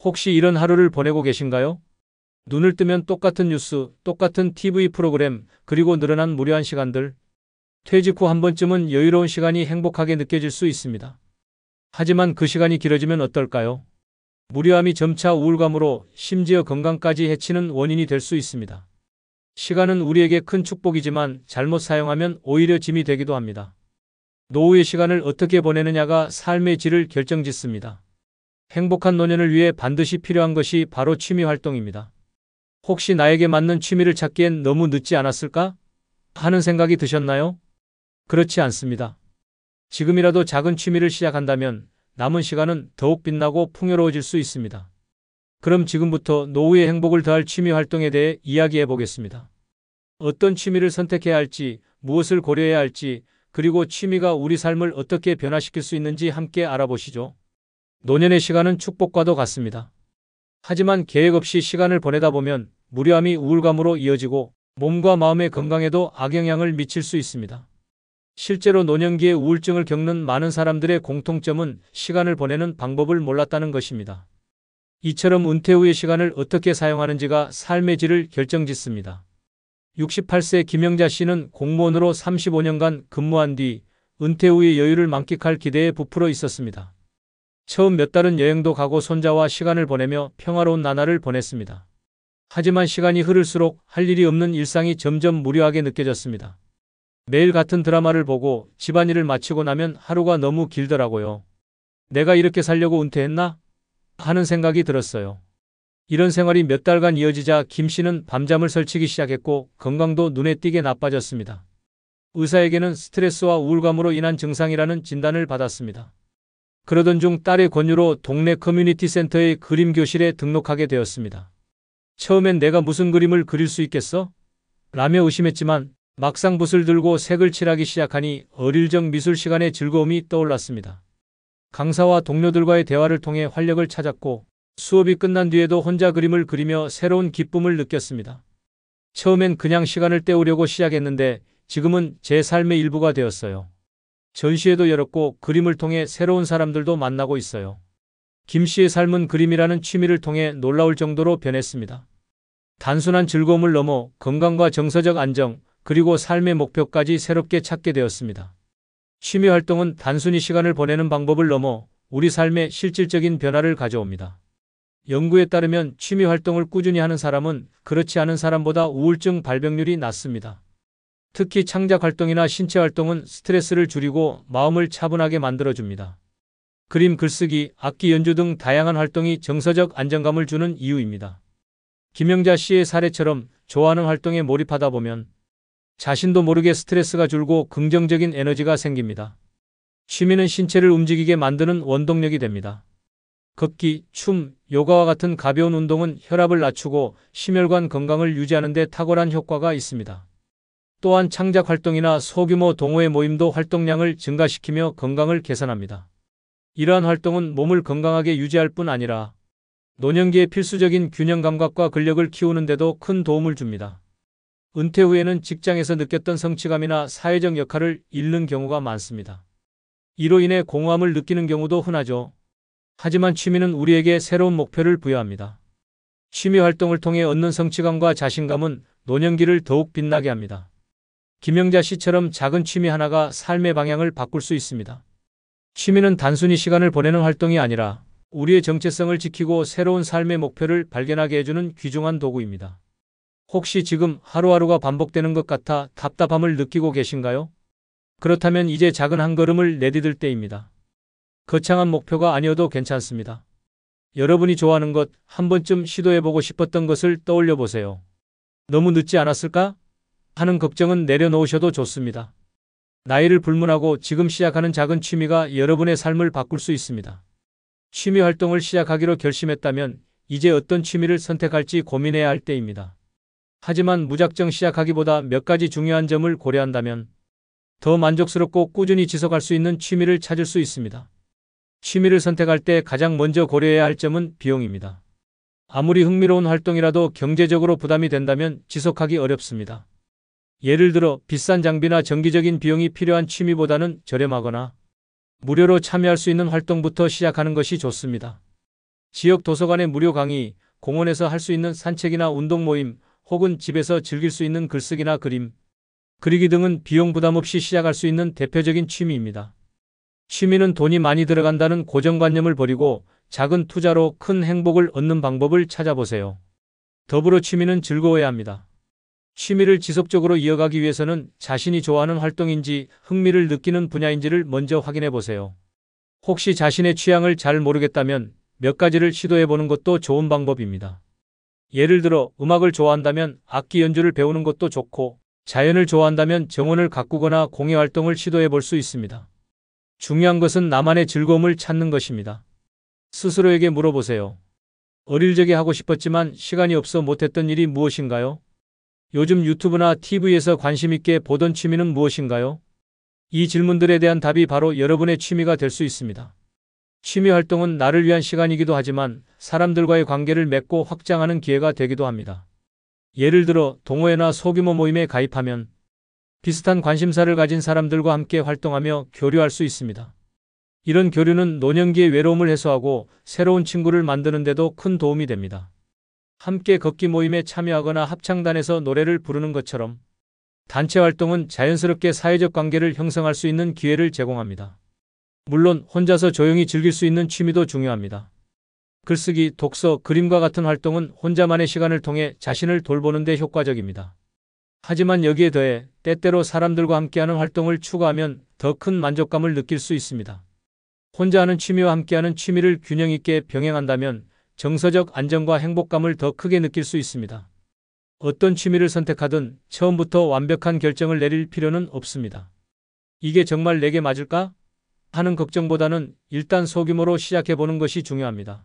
혹시 이런 하루를 보내고 계신가요? 눈을 뜨면 똑같은 뉴스, 똑같은 TV 프로그램, 그리고 늘어난 무료한 시간들. 퇴직 후 한 번쯤은 여유로운 시간이 행복하게 느껴질 수 있습니다. 하지만 그 시간이 길어지면 어떨까요? 무료함이 점차 우울감으로 심지어 건강까지 해치는 원인이 될 수 있습니다. 시간은 우리에게 큰 축복이지만 잘못 사용하면 오히려 짐이 되기도 합니다. 노후의 시간을 어떻게 보내느냐가 삶의 질을 결정짓습니다. 행복한 노년을 위해 반드시 필요한 것이 바로 취미 활동입니다. 혹시 나에게 맞는 취미를 찾기엔 너무 늦지 않았을까? 하는 생각이 드셨나요? 그렇지 않습니다. 지금이라도 작은 취미를 시작한다면 남은 시간은 더욱 빛나고 풍요로워질 수 있습니다. 그럼 지금부터 노후의 행복을 더할 취미 활동에 대해 이야기해 보겠습니다. 어떤 취미를 선택해야 할지, 무엇을 고려해야 할지, 그리고 취미가 우리 삶을 어떻게 변화시킬 수 있는지 함께 알아보시죠. 노년의 시간은 축복과도 같습니다. 하지만 계획 없이 시간을 보내다 보면 무료함이 우울감으로 이어지고 몸과 마음의 건강에도 악영향을 미칠 수 있습니다. 실제로 노년기에 우울증을 겪는 많은 사람들의 공통점은 시간을 보내는 방법을 몰랐다는 것입니다. 이처럼 은퇴 후의 시간을 어떻게 사용하는지가 삶의 질을 결정짓습니다. 68세 김영자 씨는 공무원으로 35년간 근무한 뒤 은퇴 후의 여유를 만끽할 기대에 부풀어 있었습니다. 처음 몇 달은 여행도 가고 손자와 시간을 보내며 평화로운 나날을 보냈습니다. 하지만 시간이 흐를수록 할 일이 없는 일상이 점점 무료하게 느껴졌습니다. 매일 같은 드라마를 보고 집안일을 마치고 나면 하루가 너무 길더라고요. 내가 이렇게 살려고 은퇴했나? 하는 생각이 들었어요. 이런 생활이 몇 달간 이어지자 김 씨는 밤잠을 설치기 시작했고 건강도 눈에 띄게 나빠졌습니다. 의사에게는 스트레스와 우울감으로 인한 증상이라는 진단을 받았습니다. 그러던 중 딸의 권유로 동네 커뮤니티 센터의 그림 교실에 등록하게 되었습니다. 처음엔 내가 무슨 그림을 그릴 수 있겠어? 라며 의심했지만 막상 붓을 들고 색을 칠하기 시작하니 어릴 적 미술 시간의 즐거움이 떠올랐습니다. 강사와 동료들과의 대화를 통해 활력을 찾았고 수업이 끝난 뒤에도 혼자 그림을 그리며 새로운 기쁨을 느꼈습니다. 처음엔 그냥 시간을 때우려고 시작했는데 지금은 제 삶의 일부가 되었어요. 전시회도 열었고 그림을 통해 새로운 사람들도 만나고 있어요. 김 씨의 삶은 그림이라는 취미를 통해 놀라울 정도로 변했습니다. 단순한 즐거움을 넘어 건강과 정서적 안정, 그리고 삶의 목표까지 새롭게 찾게 되었습니다. 취미 활동은 단순히 시간을 보내는 방법을 넘어 우리 삶에 실질적인 변화를 가져옵니다. 연구에 따르면 취미 활동을 꾸준히 하는 사람은 그렇지 않은 사람보다 우울증 발병률이 낮습니다. 특히 창작 활동이나 신체 활동은 스트레스를 줄이고 마음을 차분하게 만들어줍니다. 그림, 글쓰기, 악기 연주 등 다양한 활동이 정서적 안정감을 주는 이유입니다. 김영자 씨의 사례처럼 좋아하는 활동에 몰입하다 보면 자신도 모르게 스트레스가 줄고 긍정적인 에너지가 생깁니다. 취미는 신체를 움직이게 만드는 원동력이 됩니다. 걷기, 춤, 요가와 같은 가벼운 운동은 혈압을 낮추고 심혈관 건강을 유지하는 데 탁월한 효과가 있습니다. 또한 창작 활동이나 소규모 동호회 모임도 활동량을 증가시키며 건강을 개선합니다. 이러한 활동은 몸을 건강하게 유지할 뿐 아니라 노년기에 필수적인 균형 감각과 근력을 키우는 데도 큰 도움을 줍니다. 은퇴 후에는 직장에서 느꼈던 성취감이나 사회적 역할을 잃는 경우가 많습니다. 이로 인해 공허함을 느끼는 경우도 흔하죠. 하지만 취미는 우리에게 새로운 목표를 부여합니다. 취미 활동을 통해 얻는 성취감과 자신감은 노년기를 더욱 빛나게 합니다. 김영자 씨처럼 작은 취미 하나가 삶의 방향을 바꿀 수 있습니다. 취미는 단순히 시간을 보내는 활동이 아니라 우리의 정체성을 지키고 새로운 삶의 목표를 발견하게 해주는 귀중한 도구입니다. 혹시 지금 하루하루가 반복되는 것 같아 답답함을 느끼고 계신가요? 그렇다면 이제 작은 한 걸음을 내디딜 때입니다. 거창한 목표가 아니어도 괜찮습니다. 여러분이 좋아하는 것, 한 번쯤 시도해보고 싶었던 것을 떠올려 보세요. 너무 늦지 않았을까? 하는 걱정은 내려놓으셔도 좋습니다. 나이를 불문하고 지금 시작하는 작은 취미가 여러분의 삶을 바꿀 수 있습니다. 취미 활동을 시작하기로 결심했다면 이제 어떤 취미를 선택할지 고민해야 할 때입니다. 하지만 무작정 시작하기보다 몇 가지 중요한 점을 고려한다면 더 만족스럽고 꾸준히 지속할 수 있는 취미를 찾을 수 있습니다. 취미를 선택할 때 가장 먼저 고려해야 할 점은 비용입니다. 아무리 흥미로운 활동이라도 경제적으로 부담이 된다면 지속하기 어렵습니다. 예를 들어 비싼 장비나 정기적인 비용이 필요한 취미보다는 저렴하거나 무료로 참여할 수 있는 활동부터 시작하는 것이 좋습니다. 지역 도서관의 무료 강의, 공원에서 할 수 있는 산책이나 운동 모임, 혹은 집에서 즐길 수 있는 글쓰기나 그림, 그리기 등은 비용 부담 없이 시작할 수 있는 대표적인 취미입니다. 취미는 돈이 많이 들어간다는 고정관념을 버리고 작은 투자로 큰 행복을 얻는 방법을 찾아보세요. 더불어 취미는 즐거워야 합니다. 취미를 지속적으로 이어가기 위해서는 자신이 좋아하는 활동인지 흥미를 느끼는 분야인지를 먼저 확인해 보세요. 혹시 자신의 취향을 잘 모르겠다면 몇 가지를 시도해 보는 것도 좋은 방법입니다. 예를 들어 음악을 좋아한다면 악기 연주를 배우는 것도 좋고, 자연을 좋아한다면 정원을 가꾸거나 공예 활동을 시도해 볼 수 있습니다. 중요한 것은 나만의 즐거움을 찾는 것입니다. 스스로에게 물어보세요. 어릴 적에 하고 싶었지만 시간이 없어 못했던 일이 무엇인가요? 요즘 유튜브나 TV에서 관심 있게 보던 취미는 무엇인가요? 이 질문들에 대한 답이 바로 여러분의 취미가 될 수 있습니다. 취미 활동은 나를 위한 시간이기도 하지만 사람들과의 관계를 맺고 확장하는 기회가 되기도 합니다. 예를 들어 동호회나 소규모 모임에 가입하면 비슷한 관심사를 가진 사람들과 함께 활동하며 교류할 수 있습니다. 이런 교류는 노년기의 외로움을 해소하고 새로운 친구를 만드는 데도 큰 도움이 됩니다. 함께 걷기 모임에 참여하거나 합창단에서 노래를 부르는 것처럼 단체 활동은 자연스럽게 사회적 관계를 형성할 수 있는 기회를 제공합니다. 물론 혼자서 조용히 즐길 수 있는 취미도 중요합니다. 글쓰기, 독서, 그림과 같은 활동은 혼자만의 시간을 통해 자신을 돌보는 데 효과적입니다. 하지만 여기에 더해 때때로 사람들과 함께하는 활동을 추가하면 더 큰 만족감을 느낄 수 있습니다. 혼자 하는 취미와 함께하는 취미를 균형 있게 병행한다면 정서적 안정과 행복감을 더 크게 느낄 수 있습니다. 어떤 취미를 선택하든 처음부터 완벽한 결정을 내릴 필요는 없습니다. 이게 정말 내게 맞을까? 하는 걱정보다는 일단 소규모로 시작해보는 것이 중요합니다.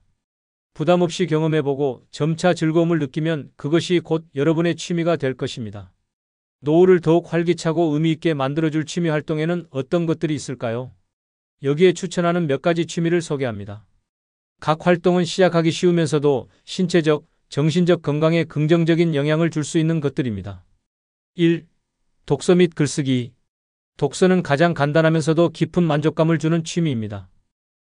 부담 없이 경험해보고 점차 즐거움을 느끼면 그것이 곧 여러분의 취미가 될 것입니다. 노후를 더욱 활기차고 의미있게 만들어줄 취미 활동에는 어떤 것들이 있을까요? 여기에 추천하는 몇 가지 취미를 소개합니다. 각 활동은 시작하기 쉬우면서도 신체적, 정신적 건강에 긍정적인 영향을 줄 수 있는 것들입니다. 1. 독서 및 글쓰기. 독서는 가장 간단하면서도 깊은 만족감을 주는 취미입니다.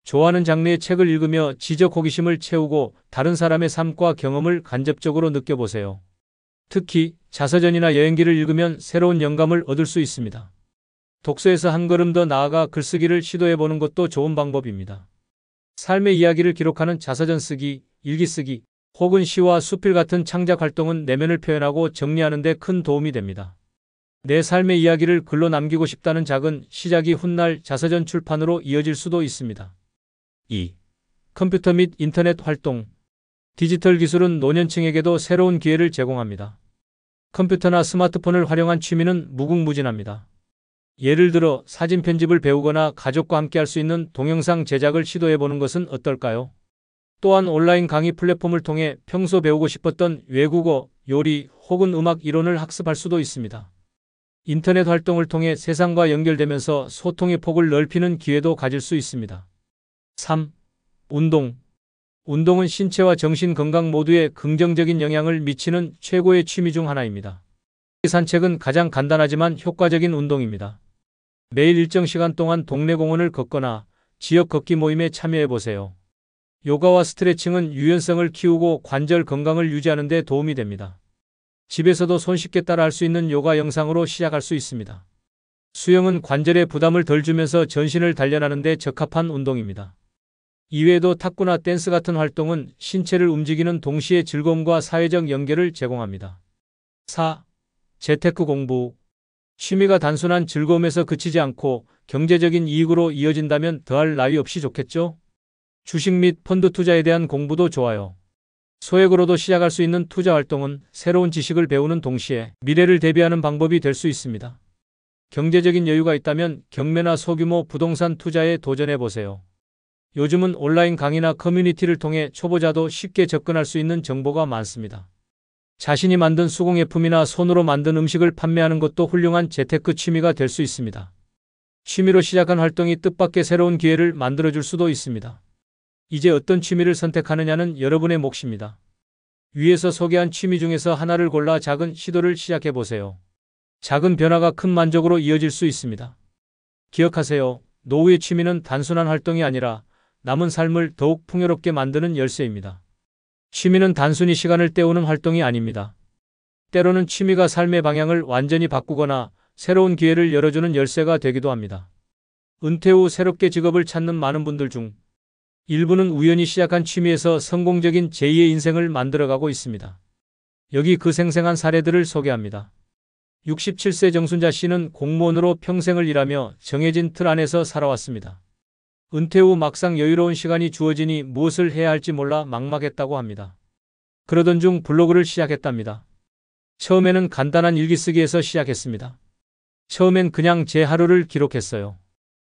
좋아하는 장르의 책을 읽으며 지적 호기심을 채우고 다른 사람의 삶과 경험을 간접적으로 느껴보세요. 특히 자서전이나 여행기를 읽으면 새로운 영감을 얻을 수 있습니다. 독서에서 한 걸음 더 나아가 글쓰기를 시도해보는 것도 좋은 방법입니다. 삶의 이야기를 기록하는 자서전 쓰기, 일기 쓰기, 혹은 시와 수필 같은 창작 활동은 내면을 표현하고 정리하는 데 큰 도움이 됩니다. 내 삶의 이야기를 글로 남기고 싶다는 작은 시작이 훗날 자서전 출판으로 이어질 수도 있습니다. 2. 컴퓨터 및 인터넷 활동. 디지털 기술은 노년층에게도 새로운 기회를 제공합니다. 컴퓨터나 스마트폰을 활용한 취미는 무궁무진합니다. 예를 들어 사진 편집을 배우거나 가족과 함께 할 수 있는 동영상 제작을 시도해보는 것은 어떨까요? 또한 온라인 강의 플랫폼을 통해 평소 배우고 싶었던 외국어, 요리 혹은 음악 이론을 학습할 수도 있습니다. 인터넷 활동을 통해 세상과 연결되면서 소통의 폭을 넓히는 기회도 가질 수 있습니다. 3. 운동. 운동은 신체와 정신 건강 모두에 긍정적인 영향을 미치는 최고의 취미 중 하나입니다. 산책은 가장 간단하지만 효과적인 운동입니다. 매일 일정 시간 동안 동네 공원을 걷거나 지역 걷기 모임에 참여해보세요. 요가와 스트레칭은 유연성을 키우고 관절 건강을 유지하는 데 도움이 됩니다. 집에서도 손쉽게 따라 할 수 있는 요가 영상으로 시작할 수 있습니다. 수영은 관절에 부담을 덜 주면서 전신을 단련하는 데 적합한 운동입니다. 이외에도 탁구나 댄스 같은 활동은 신체를 움직이는 동시에 즐거움과 사회적 연결을 제공합니다. 4. 재테크 공부. 취미가 단순한 즐거움에서 그치지 않고 경제적인 이익으로 이어진다면 더할 나위 없이 좋겠죠? 주식 및 펀드 투자에 대한 공부도 좋아요. 소액으로도 시작할 수 있는 투자 활동은 새로운 지식을 배우는 동시에 미래를 대비하는 방법이 될 수 있습니다. 경제적인 여유가 있다면 경매나 소규모 부동산 투자에 도전해보세요. 요즘은 온라인 강의나 커뮤니티를 통해 초보자도 쉽게 접근할 수 있는 정보가 많습니다. 자신이 만든 수공예품이나 손으로 만든 음식을 판매하는 것도 훌륭한 재테크 취미가 될 수 있습니다. 취미로 시작한 활동이 뜻밖의 새로운 기회를 만들어줄 수도 있습니다. 이제 어떤 취미를 선택하느냐는 여러분의 몫입니다. 위에서 소개한 취미 중에서 하나를 골라 작은 시도를 시작해보세요. 작은 변화가 큰 만족으로 이어질 수 있습니다. 기억하세요. 노후의 취미는 단순한 활동이 아니라 남은 삶을 더욱 풍요롭게 만드는 열쇠입니다. 취미는 단순히 시간을 때우는 활동이 아닙니다. 때로는 취미가 삶의 방향을 완전히 바꾸거나 새로운 기회를 열어주는 열쇠가 되기도 합니다. 은퇴 후 새롭게 직업을 찾는 많은 분들 중 일부는 우연히 시작한 취미에서 성공적인 제2의 인생을 만들어가고 있습니다. 여기 그 생생한 사례들을 소개합니다. 67세 정순자 씨는 공무원으로 평생을 일하며 정해진 틀 안에서 살아왔습니다. 은퇴 후 막상 여유로운 시간이 주어지니 무엇을 해야 할지 몰라 막막했다고 합니다. 그러던 중 블로그를 시작했답니다. 처음에는 간단한 일기쓰기에서 시작했습니다. 처음엔 그냥 제 하루를 기록했어요.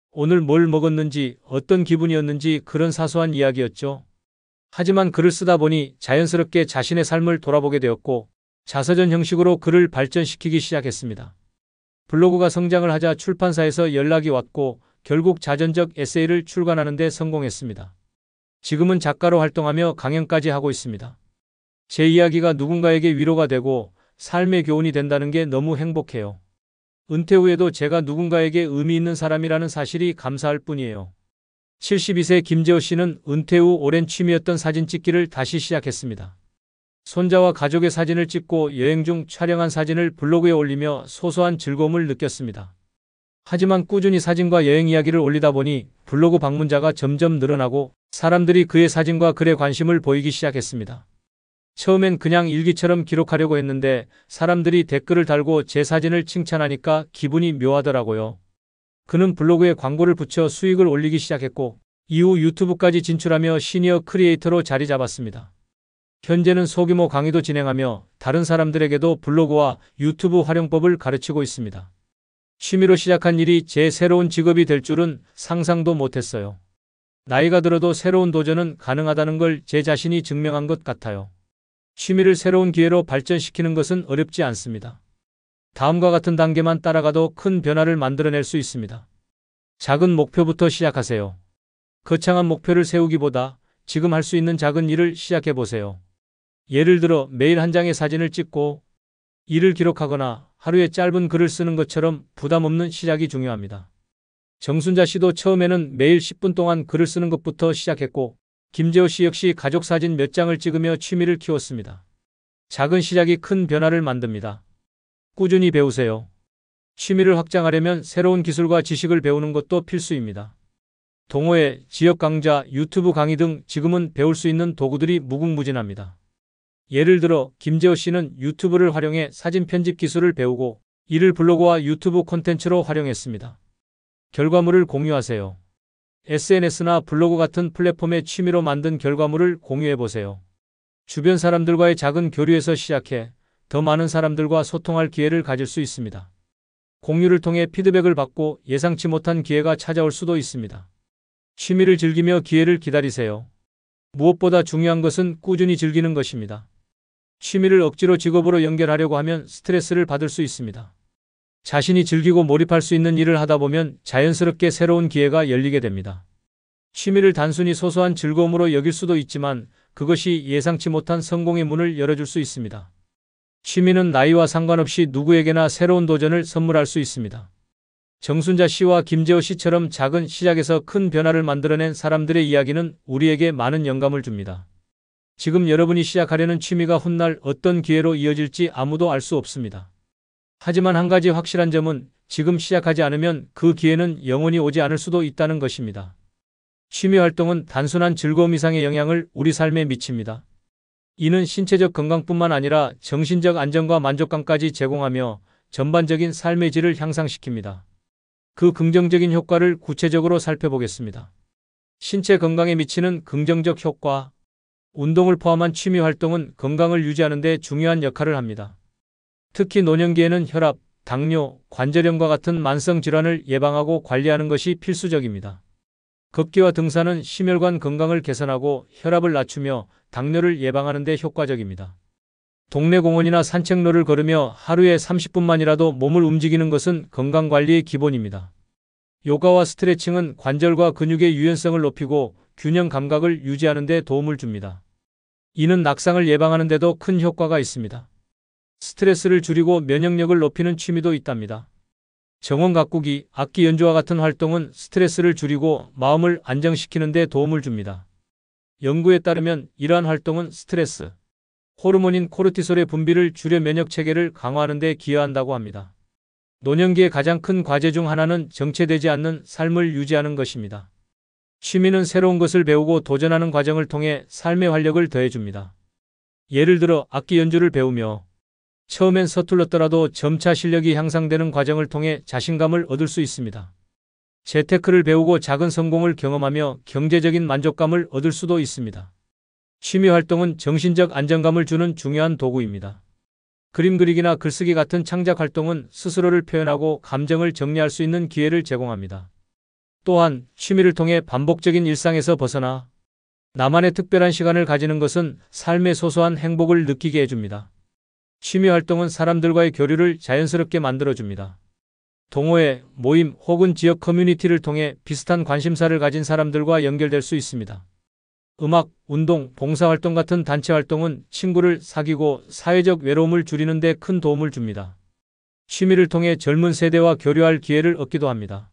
오늘 뭘 먹었는지, 어떤 기분이었는지 그런 사소한 이야기였죠. 하지만 글을 쓰다 보니 자연스럽게 자신의 삶을 돌아보게 되었고 자서전 형식으로 글을 발전시키기 시작했습니다. 블로그가 성장을 하자 출판사에서 연락이 왔고 결국 자전적 에세이를 출간하는 데 성공했습니다. 지금은 작가로 활동하며 강연까지 하고 있습니다. 제 이야기가 누군가에게 위로가 되고 삶의 교훈이 된다는 게 너무 행복해요. 은퇴 후에도 제가 누군가에게 의미 있는 사람이라는 사실이 감사할 뿐이에요. 72세 김재호 씨는 은퇴 후 오랜 취미였던 사진 찍기를 다시 시작했습니다. 손자와 가족의 사진을 찍고 여행 중 촬영한 사진을 블로그에 올리며 소소한 즐거움을 느꼈습니다. 하지만 꾸준히 사진과 여행 이야기를 올리다 보니 블로그 방문자가 점점 늘어나고 사람들이 그의 사진과 글에 관심을 보이기 시작했습니다. 처음엔 그냥 일기처럼 기록하려고 했는데 사람들이 댓글을 달고 제 사진을 칭찬하니까 기분이 묘하더라고요. 그는 블로그에 광고를 붙여 수익을 올리기 시작했고 이후 유튜브까지 진출하며 시니어 크리에이터로 자리 잡았습니다. 현재는 소규모 강의도 진행하며 다른 사람들에게도 블로그와 유튜브 활용법을 가르치고 있습니다. 취미로 시작한 일이 제 새로운 직업이 될 줄은 상상도 못했어요. 나이가 들어도 새로운 도전은 가능하다는 걸 제 자신이 증명한 것 같아요. 취미를 새로운 기회로 발전시키는 것은 어렵지 않습니다. 다음과 같은 단계만 따라가도 큰 변화를 만들어낼 수 있습니다. 작은 목표부터 시작하세요. 거창한 목표를 세우기보다 지금 할 수 있는 작은 일을 시작해 보세요. 예를 들어 매일 한 장의 사진을 찍고 일을 기록하거나 하루에 짧은 글을 쓰는 것처럼 부담 없는 시작이 중요합니다. 정순자 씨도 처음에는 매일 10분 동안 글을 쓰는 것부터 시작했고 김재호 씨 역시 가족 사진 몇 장을 찍으며 취미를 키웠습니다. 작은 시작이 큰 변화를 만듭니다. 꾸준히 배우세요. 취미를 확장하려면 새로운 기술과 지식을 배우는 것도 필수입니다. 동호회, 지역 강좌, 유튜브 강의 등 지금은 배울 수 있는 도구들이 무궁무진합니다. 예를 들어 김재호 씨는 유튜브를 활용해 사진 편집 기술을 배우고 이를 블로그와 유튜브 콘텐츠로 활용했습니다. 결과물을 공유하세요. SNS나 블로그 같은 플랫폼에 취미로 만든 결과물을 공유해보세요. 주변 사람들과의 작은 교류에서 시작해 더 많은 사람들과 소통할 기회를 가질 수 있습니다. 공유를 통해 피드백을 받고 예상치 못한 기회가 찾아올 수도 있습니다. 취미를 즐기며 기회를 기다리세요. 무엇보다 중요한 것은 꾸준히 즐기는 것입니다. 취미를 억지로 직업으로 연결하려고 하면 스트레스를 받을 수 있습니다. 자신이 즐기고 몰입할 수 있는 일을 하다 보면 자연스럽게 새로운 기회가 열리게 됩니다. 취미를 단순히 소소한 즐거움으로 여길 수도 있지만 그것이 예상치 못한 성공의 문을 열어줄 수 있습니다. 취미는 나이와 상관없이 누구에게나 새로운 도전을 선물할 수 있습니다. 정순자 씨와 김재호 씨처럼 작은 시작에서 큰 변화를 만들어낸 사람들의 이야기는 우리에게 많은 영감을 줍니다. 지금 여러분이 시작하려는 취미가 훗날 어떤 기회로 이어질지 아무도 알 수 없습니다. 하지만 한 가지 확실한 점은 지금 시작하지 않으면 그 기회는 영원히 오지 않을 수도 있다는 것입니다. 취미 활동은 단순한 즐거움 이상의 영향을 우리 삶에 미칩니다. 이는 신체적 건강뿐만 아니라 정신적 안정과 만족감까지 제공하며 전반적인 삶의 질을 향상시킵니다. 그 긍정적인 효과를 구체적으로 살펴보겠습니다. 신체 건강에 미치는 긍정적 효과. 운동을 포함한 취미 활동은 건강을 유지하는 데 중요한 역할을 합니다. 특히 노년기에는 혈압, 당뇨, 관절염과 같은 만성 질환을 예방하고 관리하는 것이 필수적입니다. 걷기와 등산은 심혈관 건강을 개선하고 혈압을 낮추며 당뇨를 예방하는 데 효과적입니다. 동네 공원이나 산책로를 걸으며 하루에 30분만이라도 몸을 움직이는 것은 건강관리의 기본입니다. 요가와 스트레칭은 관절과 근육의 유연성을 높이고 균형 감각을 유지하는 데 도움을 줍니다. 이는 낙상을 예방하는 데도 큰 효과가 있습니다. 스트레스를 줄이고 면역력을 높이는 취미도 있답니다. 정원 가꾸기, 악기 연주와 같은 활동은 스트레스를 줄이고 마음을 안정시키는 데 도움을 줍니다. 연구에 따르면 이러한 활동은 스트레스 호르몬인 코르티솔의 분비를 줄여 면역 체계를 강화하는 데 기여한다고 합니다. 노년기의 가장 큰 과제 중 하나는 정체되지 않는 삶을 유지하는 것입니다. 취미는 새로운 것을 배우고 도전하는 과정을 통해 삶의 활력을 더해줍니다. 예를 들어 악기 연주를 배우며 처음엔 서툴렀더라도 점차 실력이 향상되는 과정을 통해 자신감을 얻을 수 있습니다. 재테크를 배우고 작은 성공을 경험하며 경제적인 만족감을 얻을 수도 있습니다. 취미 활동은 정신적 안정감을 주는 중요한 도구입니다. 그림 그리기나 글쓰기 같은 창작 활동은 스스로를 표현하고 감정을 정리할 수 있는 기회를 제공합니다. 또한 취미를 통해 반복적인 일상에서 벗어나 나만의 특별한 시간을 가지는 것은 삶의 소소한 행복을 느끼게 해줍니다. 취미 활동은 사람들과의 교류를 자연스럽게 만들어줍니다. 동호회, 모임 혹은 지역 커뮤니티를 통해 비슷한 관심사를 가진 사람들과 연결될 수 있습니다. 음악, 운동, 봉사활동 같은 단체 활동은 친구를 사귀고 사회적 외로움을 줄이는 데 큰 도움을 줍니다. 취미를 통해 젊은 세대와 교류할 기회를 얻기도 합니다.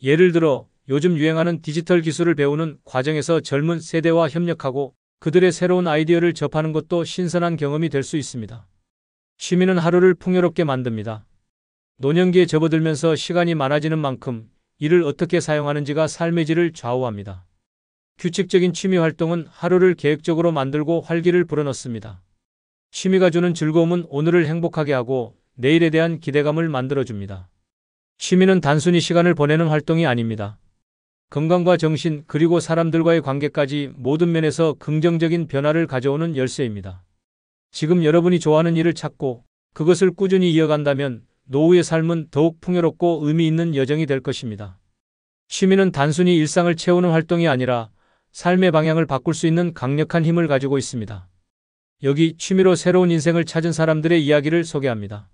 예를 들어 요즘 유행하는 디지털 기술을 배우는 과정에서 젊은 세대와 협력하고 그들의 새로운 아이디어를 접하는 것도 신선한 경험이 될 수 있습니다. 취미는 하루를 풍요롭게 만듭니다. 노년기에 접어들면서 시간이 많아지는 만큼 이를 어떻게 사용하는지가 삶의 질을 좌우합니다. 규칙적인 취미 활동은 하루를 계획적으로 만들고 활기를 불어넣습니다. 취미가 주는 즐거움은 오늘을 행복하게 하고 내일에 대한 기대감을 만들어줍니다. 취미는 단순히 시간을 보내는 활동이 아닙니다. 건강과 정신 그리고 사람들과의 관계까지 모든 면에서 긍정적인 변화를 가져오는 열쇠입니다. 지금 여러분이 좋아하는 일을 찾고 그것을 꾸준히 이어간다면 노후의 삶은 더욱 풍요롭고 의미 있는 여정이 될 것입니다. 취미는 단순히 일상을 채우는 활동이 아니라 삶의 방향을 바꿀 수 있는 강력한 힘을 가지고 있습니다. 여기 취미로 새로운 인생을 찾은 사람들의 이야기를 소개합니다.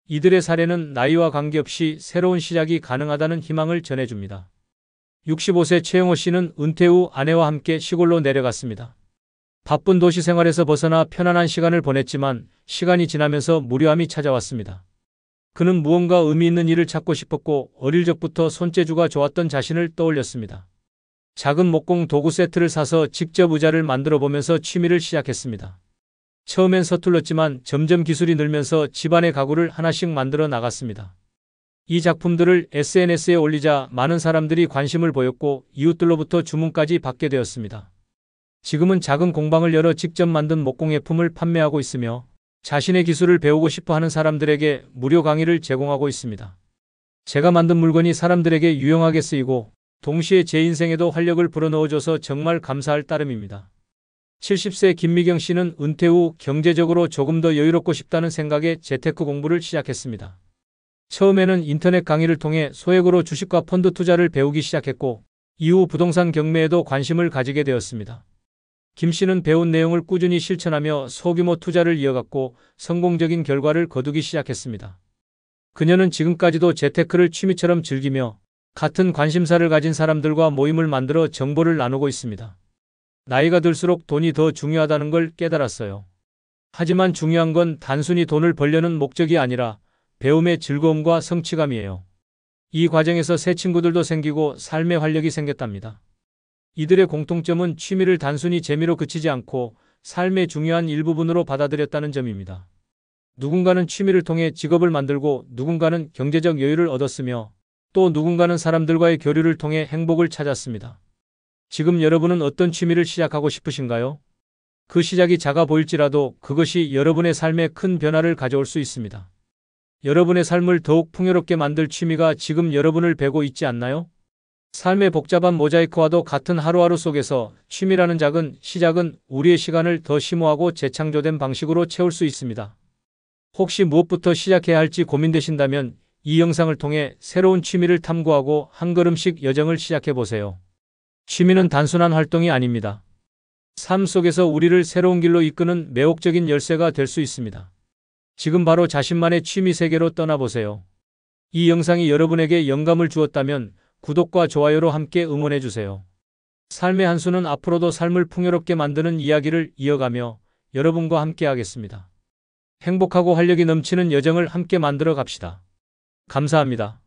이들의 사례는 나이와 관계없이 새로운 시작이 가능하다는 희망을 전해줍니다. 65세 최영호 씨는 은퇴 후 아내와 함께 시골로 내려갔습니다. 바쁜 도시 생활에서 벗어나 편안한 시간을 보냈지만 시간이 지나면서 무료함이 찾아왔습니다. 그는 무언가 의미 있는 일을 찾고 싶었고 어릴 적부터 손재주가 좋았던 자신을 떠올렸습니다. 작은 목공 도구 세트를 사서 직접 의자를 만들어 보면서 취미를 시작했습니다. 처음엔 서툴렀지만 점점 기술이 늘면서 집안의 가구를 하나씩 만들어 나갔습니다. 이 작품들을 SNS에 올리자 많은 사람들이 관심을 보였고 이웃들로부터 주문까지 받게 되었습니다. 지금은 작은 공방을 열어 직접 만든 목공예품을 판매하고 있으며 자신의 기술을 배우고 싶어 하는 사람들에게 무료 강의를 제공하고 있습니다. 제가 만든 물건이 사람들에게 유용하게 쓰이고 동시에 제 인생에도 활력을 불어넣어줘서 정말 감사할 따름입니다. 70세 김미경 씨는 은퇴 후 경제적으로 조금 더 여유롭고 싶다는 생각에 재테크 공부를 시작했습니다. 처음에는 인터넷 강의를 통해 소액으로 주식과 펀드 투자를 배우기 시작했고 이후 부동산 경매에도 관심을 가지게 되었습니다. 김 씨는 배운 내용을 꾸준히 실천하며 소규모 투자를 이어갔고 성공적인 결과를 거두기 시작했습니다. 그녀는 지금까지도 재테크를 취미처럼 즐기며 같은 관심사를 가진 사람들과 모임을 만들어 정보를 나누고 있습니다. 나이가 들수록 돈이 더 중요하다는 걸 깨달았어요. 하지만 중요한 건 단순히 돈을 벌려는 목적이 아니라 배움의 즐거움과 성취감이에요. 이 과정에서 새 친구들도 생기고 삶의 활력이 생겼답니다. 이들의 공통점은 취미를 단순히 재미로 그치지 않고 삶의 중요한 일부분으로 받아들였다는 점입니다. 누군가는 취미를 통해 직업을 만들고 누군가는 경제적 여유를 얻었으며 또 누군가는 사람들과의 교류를 통해 행복을 찾았습니다. 지금 여러분은 어떤 취미를 시작하고 싶으신가요? 그 시작이 작아 보일지라도 그것이 여러분의 삶에 큰 변화를 가져올 수 있습니다. 여러분의 삶을 더욱 풍요롭게 만들 취미가 지금 여러분을 배고 있지 않나요? 삶의 복잡한 모자이크와도 같은 하루하루 속에서 취미라는 작은 시작은 우리의 시간을 더 심오하고 재창조된 방식으로 채울 수 있습니다. 혹시 무엇부터 시작해야 할지 고민되신다면 이 영상을 통해 새로운 취미를 탐구하고 한 걸음씩 여정을 시작해 보세요. 취미는 단순한 활동이 아닙니다. 삶 속에서 우리를 새로운 길로 이끄는 매혹적인 열쇠가 될 수 있습니다. 지금 바로 자신만의 취미 세계로 떠나보세요. 이 영상이 여러분에게 영감을 주었다면 구독과 좋아요로 함께 응원해 주세요. 삶의 한 수는 앞으로도 삶을 풍요롭게 만드는 이야기를 이어가며 여러분과 함께 하겠습니다. 행복하고 활력이 넘치는 여정을 함께 만들어 갑시다. 감사합니다.